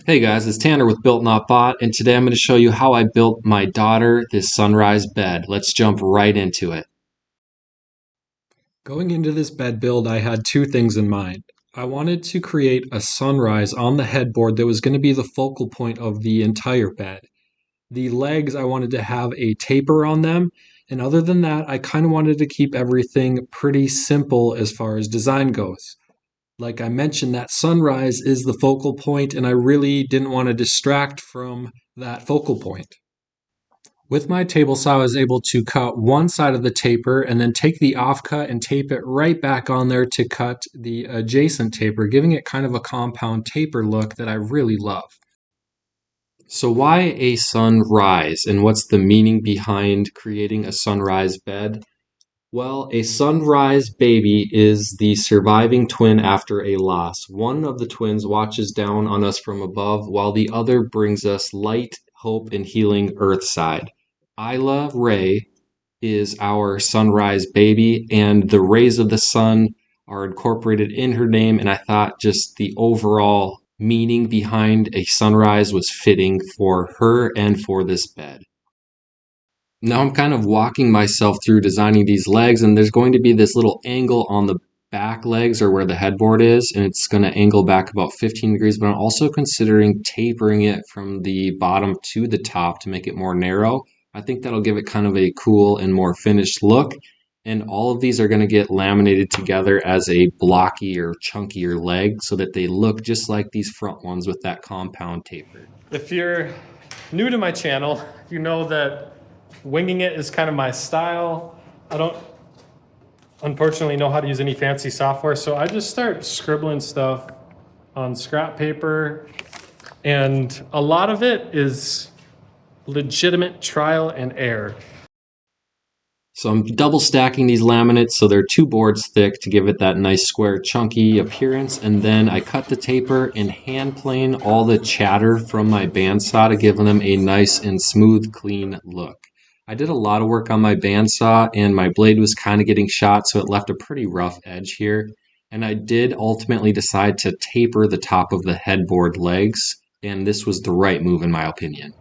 Hey guys, it's Tanner with Built Not Bought, and today I'm going to show you how I built my daughter this sunrise bed. Let's jump right into it. Going into this bed build, I had two things in mind. I wanted to create a sunrise on the headboard that was going to be the focal point of the entire bed. The legs, I wanted to have a taper on them, and other than that, I kind of wanted to keep everything pretty simple as far as design goes. Like I mentioned, that sunrise is the focal point, and I really didn't want to distract from that focal point. With my table saw, I was able to cut one side of the taper and then take the offcut and tape it right back on there to cut the adjacent taper, giving it kind of a compound taper look that I really love. So why a sunrise, and what's the meaning behind creating a sunrise bed? Well, a sunrise baby is the surviving twin after a loss. One of the twins watches down on us from above, while the other brings us light, hope, and healing earthside. Isla Ray is our sunrise baby, and the rays of the sun are incorporated in her name, and I thought just the overall meaning behind a sunrise was fitting for her and for this bed. Now I'm kind of walking myself through designing these legs, and there's going to be this little angle on the back legs or where the headboard is, and it's going to angle back about 15 degrees, but I'm also considering tapering it from the bottom to the top to make it more narrow. I think that'll give it kind of a cool and more finished look, and all of these are going to get laminated together as a blocky or chunkier leg so that they look just like these front ones with that compound taper. If you're new to my channel, you know that winging it is kind of my style. I don't unfortunately know how to use any fancy software, so I just start scribbling stuff on scrap paper, and a lot of it is legitimate trial and error. So I'm double stacking these laminates so they're 2 boards thick to give it that nice square chunky appearance, and then I cut the taper and hand plane all the chatter from my bandsaw to give them a nice and smooth clean look. I did a lot of work on my bandsaw and my blade was kind of getting shot, so it left a pretty rough edge here, and I did ultimately decide to taper the top of the headboard legs, and this was the right move in my opinion.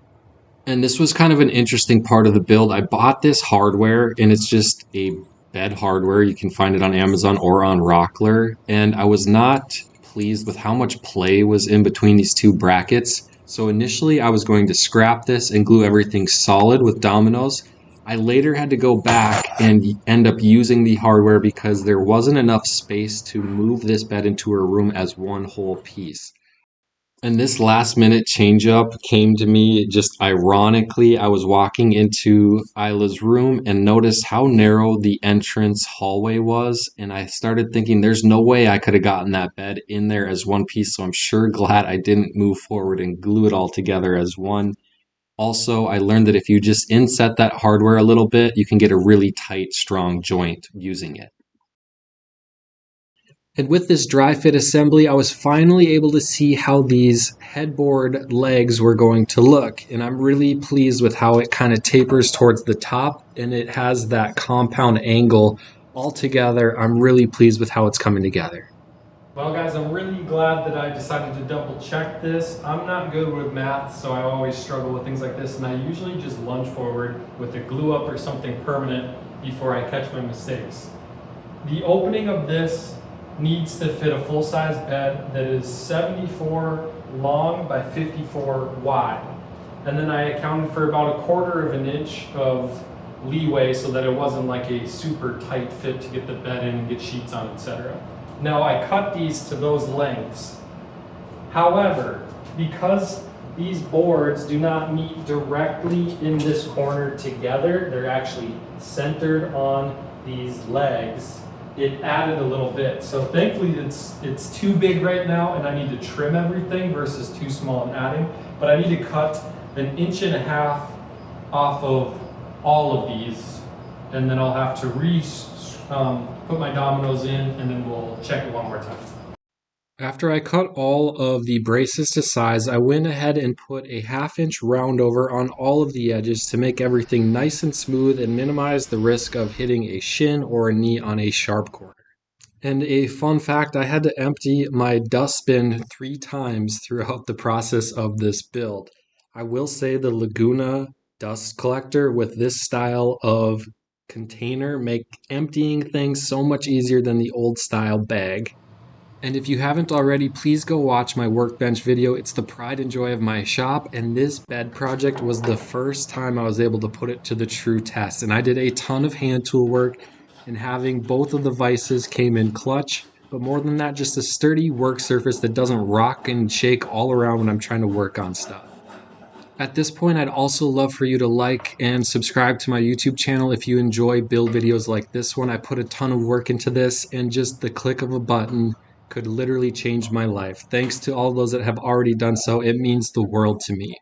And this was kind of an interesting part of the build. I bought this hardware, and it's just a bed hardware. You can find it on Amazon or on Rockler. And I was not pleased with how much play was in between these two brackets. So initially, I was going to scrap this and glue everything solid with dominoes. I later had to go back and end up using the hardware because there wasn't enough space to move this bed into a room as one whole piece. And this last minute change up came to me just ironically. I was walking into Isla's room and noticed how narrow the entrance hallway was. And I started thinking there's no way I could have gotten that bed in there as one piece. So I'm sure glad I didn't move forward and glue it all together as one. Also, I learned that if you just inset that hardware a little bit, you can get a really tight, strong joint using it. And with this dry fit assembly, I was finally able to see how these headboard legs were going to look. And I'm really pleased with how it kind of tapers towards the top and it has that compound angle altogether. I'm really pleased with how it's coming together. Well guys, I'm really glad that I decided to double check this. I'm not good with math, so I always struggle with things like this, and I usually just lunge forward with a glue up or something permanent before I catch my mistakes. The opening of this needs to fit a full-size bed that is 74 long by 54 wide. And then I accounted for about 1/4 of an inch of leeway so that it wasn't like a super tight fit to get the bed in and get sheets on, etc. Now I cut these to those lengths. However, because these boards do not meet directly in this corner together, they're actually centered on these legs, it added a little bit. So thankfully it's too big right now and I need to trim everything versus too small and adding, but I need to cut 1.5 inches off of all of these, and then I'll have to put my dominoes in, and then we'll check it one more time. After I cut all of the braces to size, I went ahead and put a 1/2 inch round over on all of the edges to make everything nice and smooth and minimize the risk of hitting a shin or a knee on a sharp corner. And a fun fact, I had to empty my dustbin 3 times throughout the process of this build. I will say the Laguna dust collector with this style of container make emptying things so much easier than the old style bag. And if you haven't already, please go watch my workbench video. It's the pride and joy of my shop, and this bed project was the first time I was able to put it to the true test. And I did a ton of hand tool work, and having both of the vices came in clutch. But more than that, just a sturdy work surface that doesn't rock and shake all around when I'm trying to work on stuff. At this point, I'd also love for you to like and subscribe to my YouTube channel if you enjoy build videos like this one. I put a ton of work into this, and just the click of a button could literally change my life. Thanks to all those that have already done so. It means the world to me.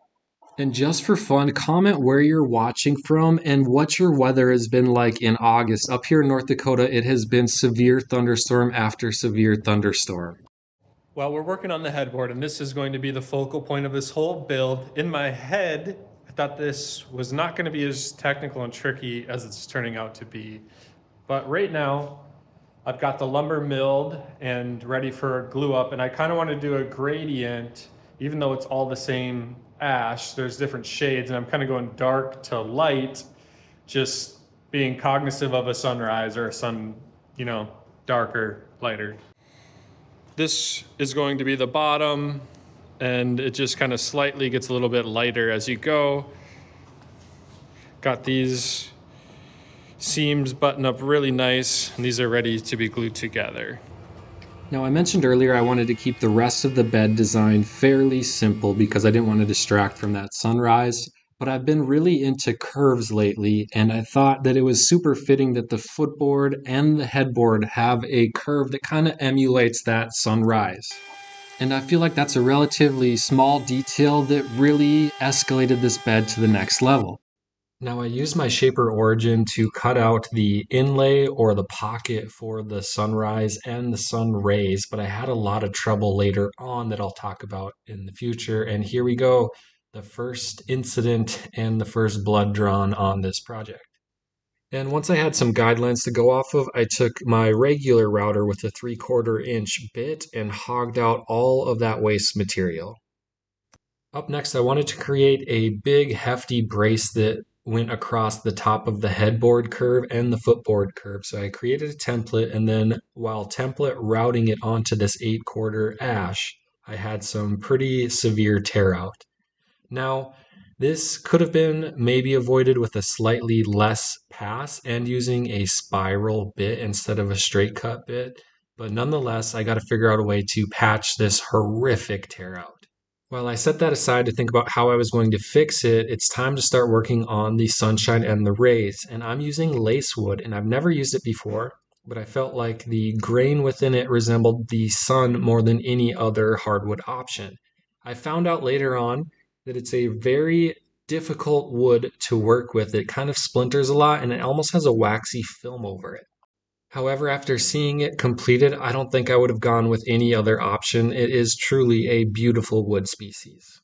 And just for fun, comment where you're watching from and what your weather has been like in August. Up here in North Dakota, it has been severe thunderstorm after severe thunderstorm. Well, we're working on the headboard, and this is going to be the focal point of this whole build. In my head, I thought this was not going to be as technical and tricky as it's turning out to be. But right now, I've got the lumber milled and ready for glue up, and I kind of want to do a gradient, even though it's all the same ash, there's different shades, and I'm kind of going dark to light, just being cognizant of a sunrise or a sun, darker, lighter. This is going to be the bottom, and it just kind of slightly gets a little bit lighter as you go. Got these seams buttoned up really nice, and these are ready to be glued together. Now, I mentioned earlier I wanted to keep the rest of the bed design fairly simple because I didn't want to distract from that sunrise, but I've been really into curves lately, and I thought that it was super fitting that the footboard and the headboard have a curve that kind of emulates that sunrise. And I feel like that's a relatively small detail that really escalated this bed to the next level. Now I used my Shaper Origin to cut out the inlay or the pocket for the sunrise and the sun rays, but I had a lot of trouble later on that I'll talk about in the future. And here we go, the first incident and the first blood drawn on this project. And once I had some guidelines to go off of, I took my regular router with a 3/4 inch bit and hogged out all of that waste material. Up next, I wanted to create a big hefty brace that went across the top of the headboard curve and the footboard curve. So I created a template, and then while template routing it onto this 8/4 ash, I had some pretty severe tear out. Now, this could have been maybe avoided with a slightly less pass and using a spiral bit instead of a straight cut bit, but nonetheless, I got to figure out a way to patch this horrific tear out. While I set that aside to think about how I was going to fix it, it's time to start working on the sunshine and the rays. And I'm using lace wood, and I've never used it before, but I felt like the grain within it resembled the sun more than any other hardwood option. I found out later on that it's a very difficult wood to work with. It kind of splinters a lot, and it almost has a waxy film over it. However, after seeing it completed, I don't think I would have gone with any other option. It is truly a beautiful wood species.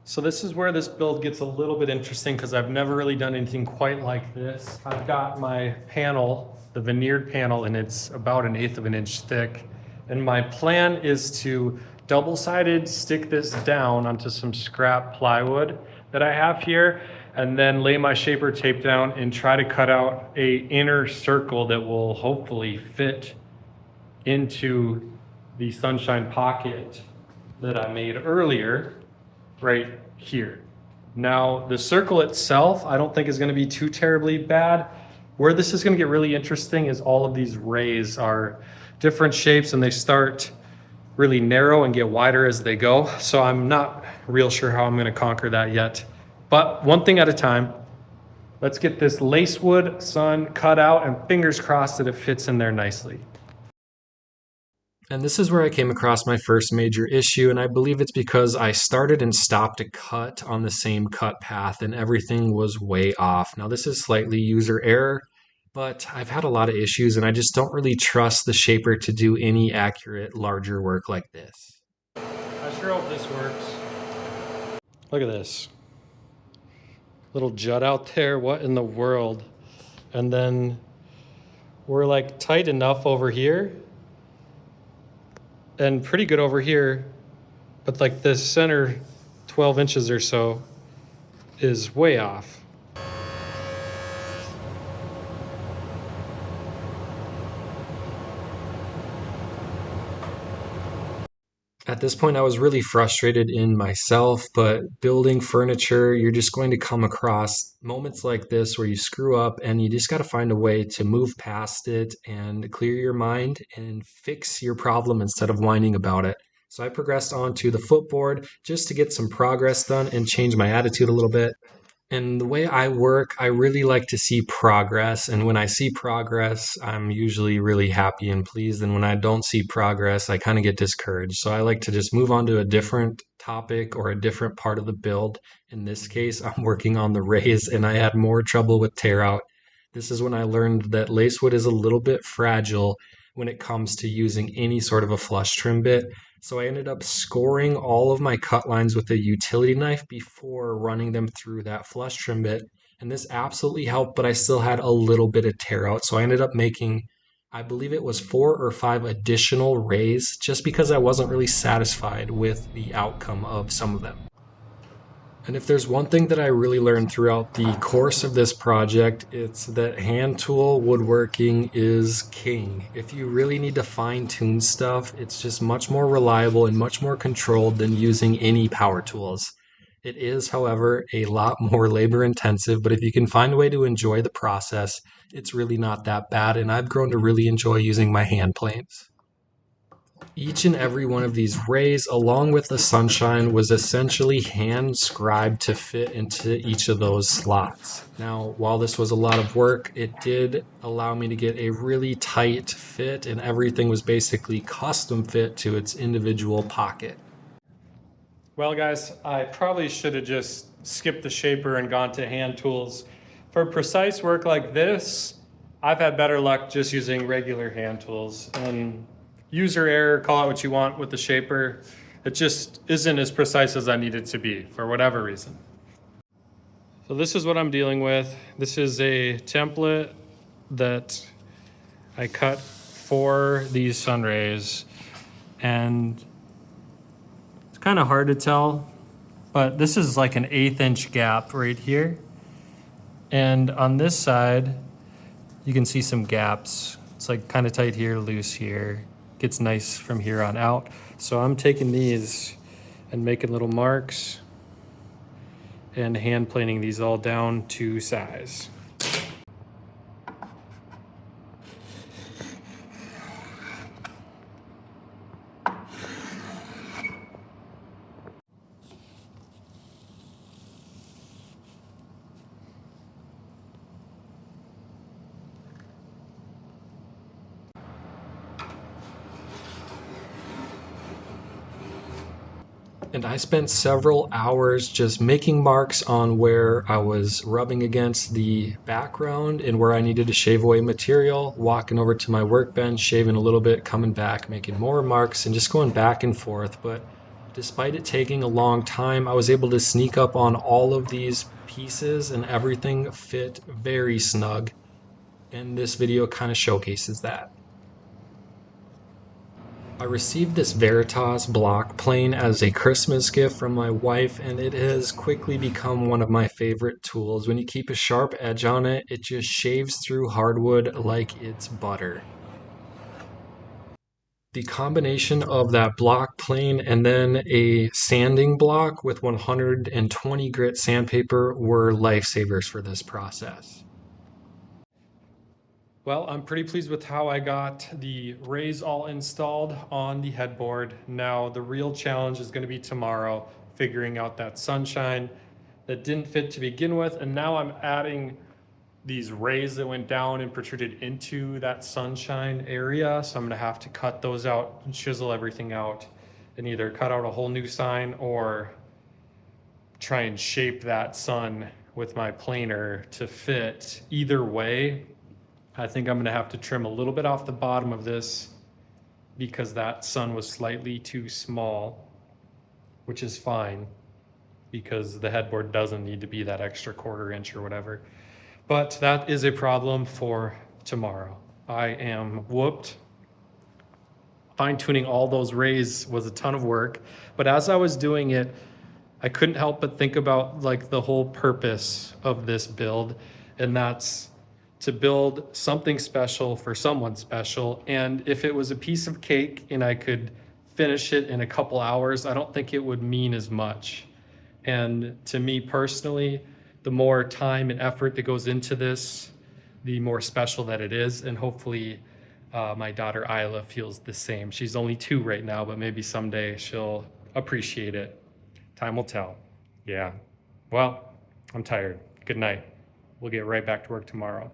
So this is where this build gets a little bit interesting because I've never really done anything quite like this. I've got my panel, the veneered panel, and it's about 1/8 of an inch thick. And my plan is to double-sided stick this down onto some scrap plywood that I have here, and then lay my shaper tape down and try to cut out a inner circle that will hopefully fit into the sunshine pocket that I made earlier right here. Now the circle itself I don't think is going to be too terribly bad. Where this is going to get really interesting is all of these rays are different shapes, and they start really narrow and get wider as they go. So I'm not real sure how I'm going to conquer that yet. But one thing at a time. Let's get this lacewood sun cut out, and fingers crossed that it fits in there nicely. And this is where I came across my first major issue, and I believe it's because I started and stopped a cut on the same cut path and everything was way off. Now this is slightly user error, but I've had a lot of issues and I just don't really trust the shaper to do any accurate larger work like this. I sure hope this works. Look at this. Little jut out there, what in the world? And then we're like tight enough over here and pretty good over here, but like the center 12 inches or so is way off. At this point, I was really frustrated in myself, but building furniture, you're just going to come across moments like this where you screw up and you just got to find a way to move past it and clear your mind and fix your problem instead of whining about it. So I progressed on to the footboard just to get some progress done and change my attitude a little bit. And the way I work, I really like to see progress. And when I see progress, I'm usually really happy and pleased. And when I don't see progress, I kind of get discouraged. So I like to just move on to a different topic or a different part of the build. In this case, I'm working on the raise and I had more trouble with tear out. This is when I learned that lacewood is a little bit fragile when it comes to using any sort of a flush trim bit. So I ended up scoring all of my cut lines with a utility knife before running them through that flush trim bit. And this absolutely helped, but I still had a little bit of tear out. So I ended up making, I believe it was 4 or 5 additional rays just because I wasn't really satisfied with the outcome of some of them. And if there's one thing that I really learned throughout the course of this project, it's that hand tool woodworking is king. If you really need to fine tune stuff, it's just much more reliable and much more controlled than using any power tools. It is, however, a lot more labor intensive, but if you can find a way to enjoy the process, it's really not that bad. And I've grown to really enjoy using my hand planes. Each and every one of these rays, along with the sunshine, was essentially hand scribed to fit into each of those slots. Now, while this was a lot of work, it did allow me to get a really tight fit, and everything was basically custom fit to its individual pocket. Well, guys, I probably should have just skipped the shaper and gone to hand tools. For precise work like this, I've had better luck just using regular hand tools. And user error, call it what you want with the shaper, it just isn't as precise as I need it to be for whatever reason. So this is what I'm dealing with. This is a template that I cut for these sun rays, and it's kind of hard to tell, but this is like an 1/8 inch gap right here. And on this side, you can see some gaps. It's like kind of tight here, loose here. Gets nice from here on out. So I'm taking these and making little marks and hand planing these all down to size. And I spent several hours just making marks on where I was rubbing against the background and where I needed to shave away material, walking over to my workbench, shaving a little bit, coming back, making more marks, and just going back and forth. But despite it taking a long time, I was able to sneak up on all of these pieces and everything fit very snug. And this video kind of showcases that. I received this Veritas block plane as a Christmas gift from my wife, and it has quickly become one of my favorite tools. When you keep a sharp edge on it, it just shaves through hardwood like it's butter. The combination of that block plane and then a sanding block with 120 grit sandpaper were lifesavers for this process. Well, I'm pretty pleased with how I got the rays all installed on the headboard. Now, the real challenge is going to be tomorrow, figuring out that sunshine that didn't fit to begin with. And now I'm adding these rays that went down and protruded into that sunshine area. So I'm going to have to cut those out and chisel everything out and either cut out a whole new sign or try and shape that sun with my planer to fit. Either way, I think I'm gonna have to trim a little bit off the bottom of this because that sun was slightly too small, which is fine because the headboard doesn't need to be that extra 1/4 inch or whatever. But that is a problem for tomorrow. I am whooped. Fine-tuning all those rays was a ton of work, but as I was doing it, I couldn't help but think about like the whole purpose of this build, and that's to build something special for someone special. And if it was a piece of cake and I could finish it in a couple hours, I don't think it would mean as much. And to me personally, the more time and effort that goes into this, the more special that it is. And hopefully my daughter Isla feels the same. She's only 2 right now, but maybe someday she'll appreciate it. Time will tell. Yeah. Well, I'm tired. Good night. We'll get right back to work tomorrow.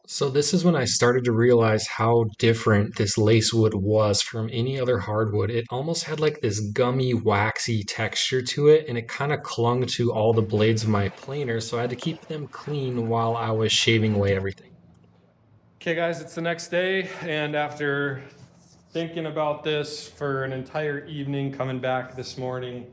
So this is when I started to realize how different this lace wood was from any other hardwood. It almost had like this gummy, waxy texture to it, and it kind of clung to all the blades of my planer, so I had to keep them clean while I was shaving away everything. Okay guys, it's the next day, and after thinking about this for an entire evening, coming back this morning,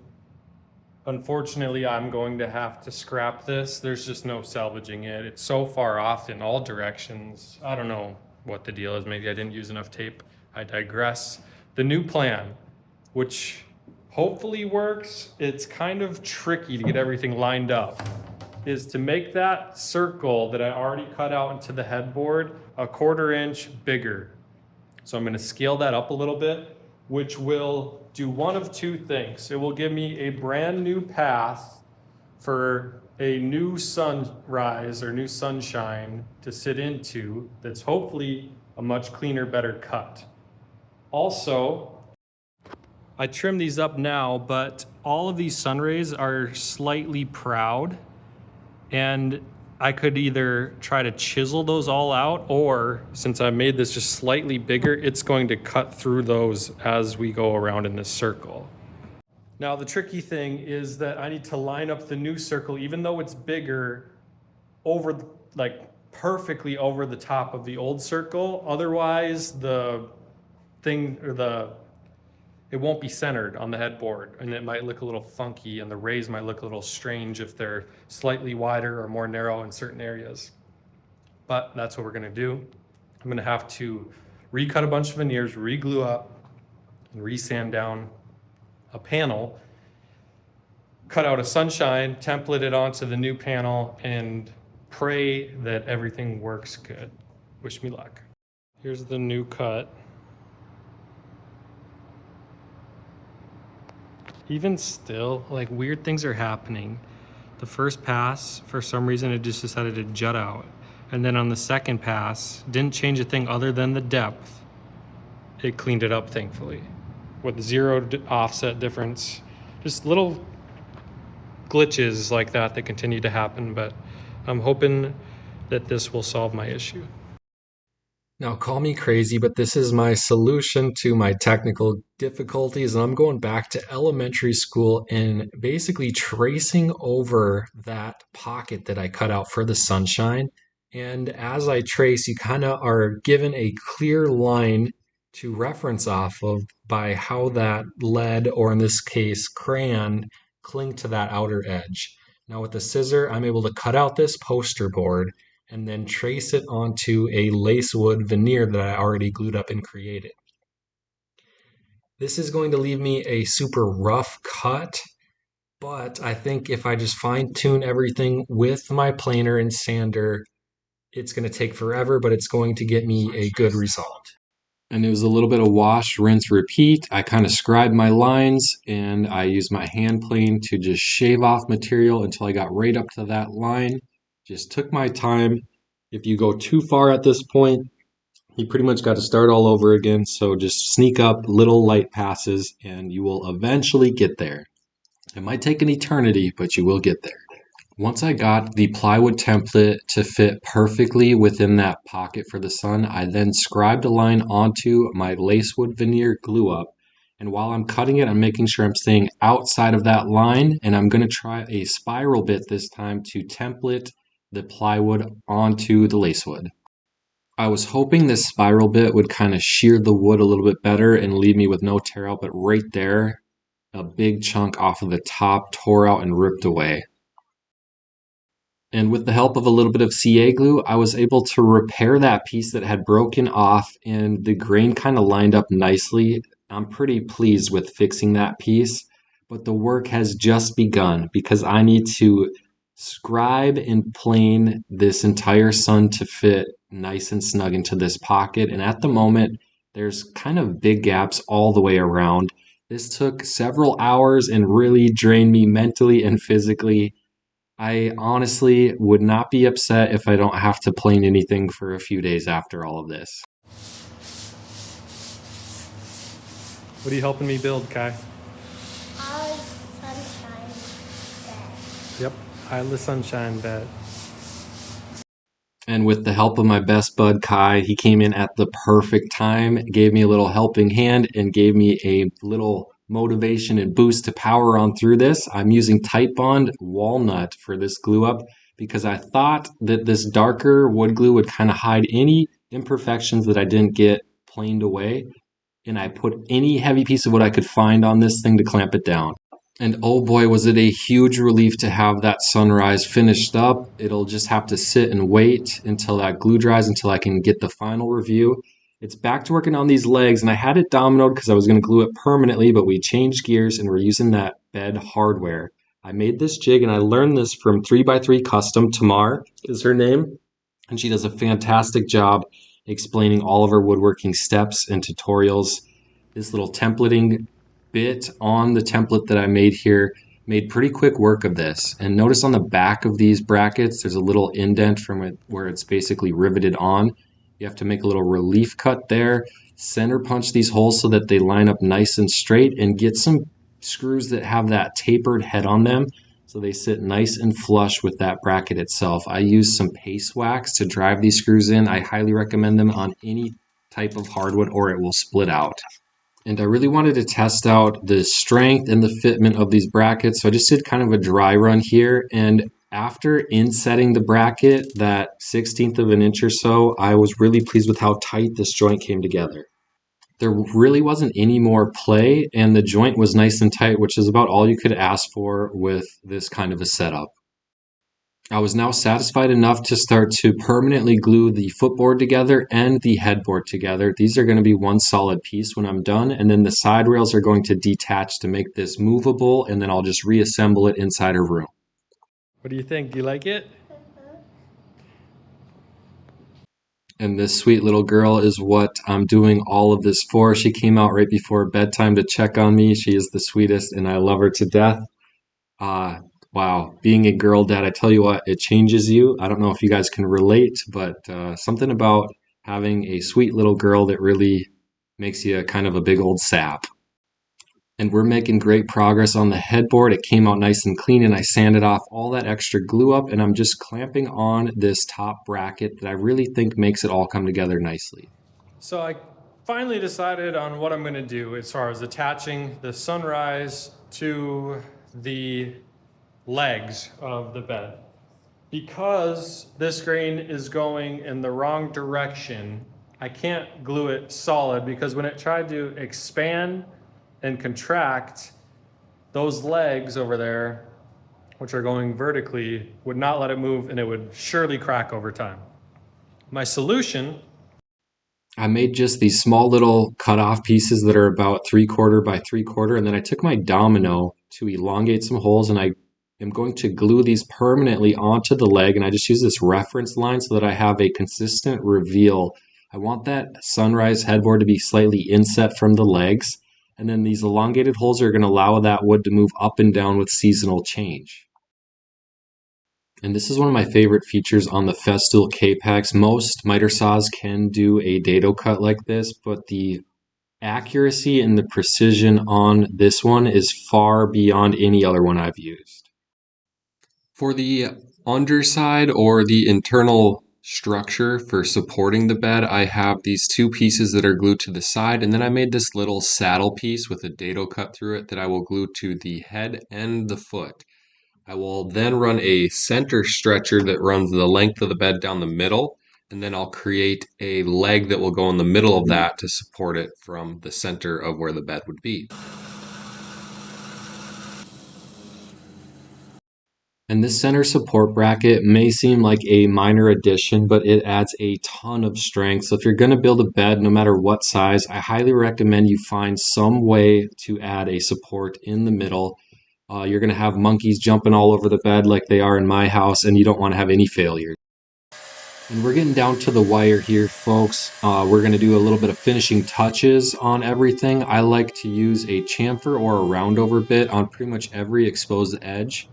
unfortunately, I'm going to have to scrap this. There's just no salvaging it. It's so far off in all directions. I don't know what the deal is. Maybe I didn't use enough tape. I digress. The new plan, which hopefully works, it's kind of tricky to get everything lined up, is to make that circle that I already cut out into the headboard a 1/4 inch bigger. So I'm going to scale that up a little bit, which will do one of 2 things. It will give me a brand new path for a new sunrise or new sunshine to sit into that's hopefully a much cleaner, better cut. Also, I trim these up now, but all of these sun rays are slightly proud, and I could either try to chisel those all out, or since I made this just slightly bigger, it's going to cut through those as we go around in this circle. Now, the tricky thing is that I need to line up the new circle, even though it's bigger, over like perfectly over the top of the old circle. Otherwise, the thing or it won't be centered on the headboard, and it might look a little funky, and the rays might look a little strange if they're slightly wider or more narrow in certain areas. But that's what we're gonna do. I'm gonna have to recut a bunch of veneers, re-glue up, and re-sand down a panel, cut out a sunshine, template it onto the new panel, and pray that everything works good. Wish me luck. Here's the new cut. Even still, like, weird things are happening. The first pass, for some reason, it just decided to jut out. And then on the second pass, didn't change a thing other than the depth. It cleaned it up, thankfully, with 0 offset difference. Just little glitches like that continue to happen, but I'm hoping that this will solve my issue. Now, call me crazy, but this is my solution to my technical difficulties. And I'm going back to elementary school and basically tracing over that pocket that I cut out for the sunshine. And as I trace, you kind of are given a clear line to reference off of by how that lead, or in this case, crayon, cling to that outer edge. Now, with the scissor, I'm able to cut out this poster board and then trace it onto a lacewood veneer that I already glued up and created. This is going to leave me a super rough cut, but I think if I just fine tune everything with my planer and sander, it's going to take forever, but it's going to get me a good result. And it was a little bit of wash, rinse, repeat. I kind of scribed my lines, and I used my hand plane to just shave off material until I got right up to that line. Just took my time. If you go too far at this point, you pretty much got to start all over again. So just sneak up little light passes and you will eventually get there. It might take an eternity, but you will get there. Once I got the plywood template to fit perfectly within that pocket for the sun, I then scribed a line onto my lacewood veneer glue up. And while I'm cutting it, I'm making sure I'm staying outside of that line, and I'm going to try a spiral bit this time to template the plywood onto the lacewood. I was hoping this spiral bit would kind of shear the wood a little bit better and leave me with no tear out, but right there, a big chunk off of the top tore out and ripped away. And with the help of a little bit of CA glue, I was able to repair that piece that had broken off, and the grain kind of lined up nicely. I'm pretty pleased with fixing that piece, but the work has just begun because I need to scribe and plane this entire sun to fit nice and snug into this pocket. And at the moment, there's kind of big gaps all the way around. This took several hours and really drained me mentally and physically. I honestly would not be upset if I don't have to plane anything for a few days after all of this. What are you helping me build, Kai? Sunshine bed. Yep, Isla Sunshine bed. And with the help of my best bud Kai, he came in at the perfect time, gave me a little helping hand, and gave me a little motivation and boost to power on through this. I'm using Titebond Walnut for this glue up because I thought that this darker wood glue would kind of hide any imperfections that I didn't get planed away. And I put any heavy piece of wood I could find on this thing to clamp it down. And oh boy, was it a huge relief to have that sunrise finished up. It'll just have to sit and wait until that glue dries, until I can get the final review. It's back to working on these legs, and I had it dominoed because I was going to glue it permanently, but we changed gears and we're using that bed hardware. I made this jig and I learned this from 3x3 Custom. Tamar is her name, and she does a fantastic job explaining all of her woodworking steps and tutorials. This little templating bit on the template that I made here made pretty quick work of this. And notice on the back of these brackets, there's a little indent from it where it's basically riveted on. You have to make a little relief cut there, center punch these holes so that they line up nice and straight, and get some screws that have that tapered head on them so they sit nice and flush with that bracket itself. I use some paste wax to drive these screws in. I highly recommend them on any type of hardwood or it will split out. And I really wanted to test out the strength and the fitment of these brackets, so I just did kind of a dry run here. And after insetting the bracket, that 1/16 of an inch or so, I was really pleased with how tight this joint came together. There really wasn't any more play, and the joint was nice and tight, which is about all you could ask for with this kind of a setup. I was now satisfied enough to start to permanently glue the footboard together and the headboard together. These are going to be one solid piece when I'm done, and then the side rails are going to detach to make this movable, and then I'll just reassemble it inside a room. What do you think? Do you like it? And this sweet little girl is what I'm doing all of this for. She came out right before bedtime to check on me. She is the sweetest, and I love her to death. Wow, being a girl dad, I tell you what, it changes you. I don't know if you guys can relate, but something about having a sweet little girl that really makes you kind of a big old sap. And we're making great progress on the headboard. It came out nice and clean, and I sanded off all that extra glue up, and I'm just clamping on this top bracket that I really think makes it all come together nicely. So I finally decided on what I'm going to do as far as attaching the sunrise to the legs of the bed. Because this grain is going in the wrong direction, I can't glue it solid, because when it tried to expand and contract, those legs over there, which are going vertically, would not let it move, and it would surely crack over time. My solution, I made just these small little cut-off pieces that are about 3/4 by 3/4, and then I took my domino to elongate some holes, and I am going to glue these permanently onto the leg, and I just use this reference line so that I have a consistent reveal. I want that sunrise headboard to be slightly inset from the legs, and then these elongated holes are going to allow that wood to move up and down with seasonal change. And this is one of my favorite features on the Festool Capex. Most miter saws can do a dado cut like this, but the accuracy and the precision on this one is far beyond any other one I've used. For the underside or the internal structure for supporting the bed, I have these two pieces that are glued to the side, and then I made this little saddle piece with a dado cut through it that I will glue to the head and the foot. I will then run a center stretcher that runs the length of the bed down the middle, and then I'll create a leg that will go in the middle of that to support it from the center of where the bed would be. And this center support bracket may seem like a minor addition, but it adds a ton of strength. So if you're going to build a bed, no matter what size, I highly recommend you find some way to add a support in the middle. You're going to have monkeys jumping all over the bed like they are in my house, and you don't want to have any failures. And we're getting down to the wire here, folks. We're going to do a little bit of finishing touches on everything. I like to use a chamfer or a roundover bit on pretty much every exposed edge.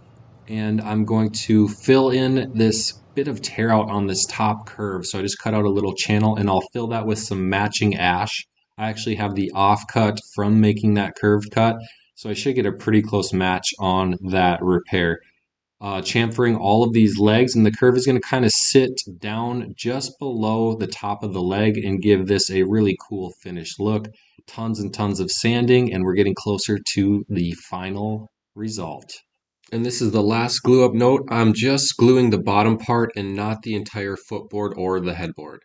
And I'm going to fill in this bit of tear out on this top curve. So I just cut out a little channel and I'll fill that with some matching ash. I actually have the offcut from making that curved cut, so I should get a pretty close match on that repair. Chamfering all of these legs, and the curve is going to kind of sit down just below the top of the leg and give this a really cool finished look. Tons and tons of sanding, and we're getting closer to the final result. And this is the last glue up note. I'm just gluing the bottom part and not the entire footboard or the headboard.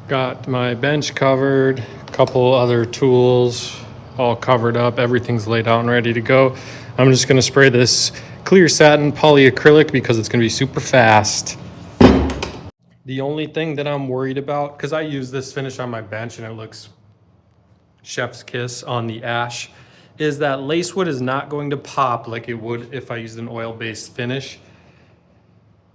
Got my bench covered, a couple other tools all covered up. Everything's laid out and ready to go. I'm just gonna spray this clear satin polyacrylic because it's gonna be super fast. The only thing that I'm worried about, because I use this finish on my bench and it looks chef's kiss on the ash, is that lace wood is not going to pop like it would if I used an oil-based finish.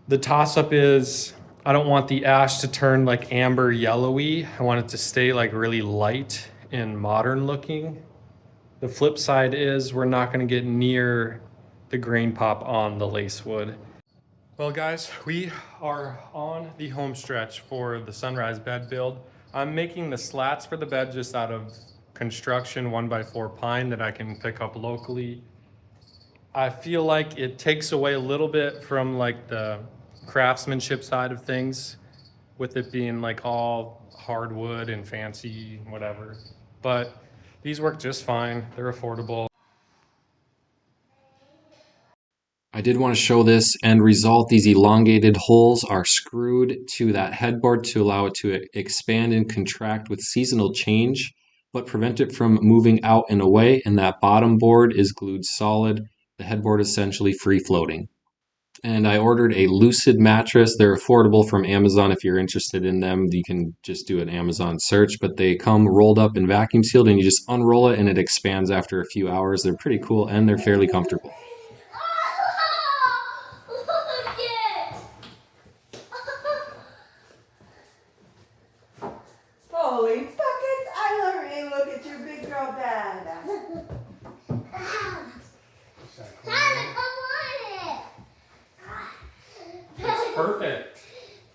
The toss-up is I don't want the ash to turn like amber yellowy. I want it to stay like really light and modern looking. The flip side is we're not going to get near the grain pop on the lace wood. Well guys, we are on the home stretch for the sunrise bed build. I'm making the slats for the bed just out of construction 1x4 pine that I can pick up locally. I feel like it takes away a little bit from like the craftsmanship side of things with it being like all hardwood and fancy whatever, but these work just fine. They're affordable. I did want to show this end result. These elongated holes are screwed to that headboard to allow it to expand and contract with seasonal change, but prevent it from moving out and away. And that bottom board is glued solid. The headboard is essentially free floating. And I ordered a Lucid mattress. They're affordable from Amazon. If you're interested in them, you can just do an Amazon search, but they come rolled up and vacuum sealed, and you just unroll it and it expands after a few hours. They're pretty cool and they're fairly comfortable. Holy buckets, Isla, look at your big girl bed. It's perfect.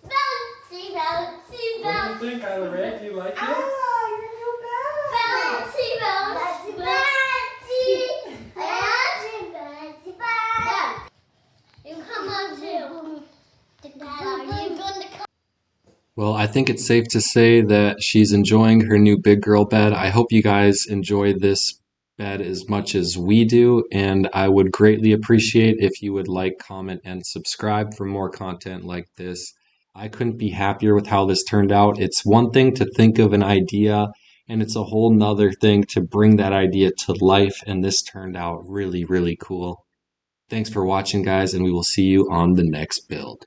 Bouncy, bouncy, What bouncy. do you think, Isla Ray? Do you like it? Isla, your new bed. Bouncy, bouncy, bouncy. Bouncy, bouncy, bouncy. You come on too. Are you going to come? Well, I think it's safe to say that she's enjoying her new big girl bed. I hope you guys enjoy this bed as much as we do, and I would greatly appreciate if you would like, comment, and subscribe for more content like this. I couldn't be happier with how this turned out. It's one thing to think of an idea, and it's a whole nother thing to bring that idea to life, and this turned out really, really cool. Thanks for watching, guys, and we will see you on the next build.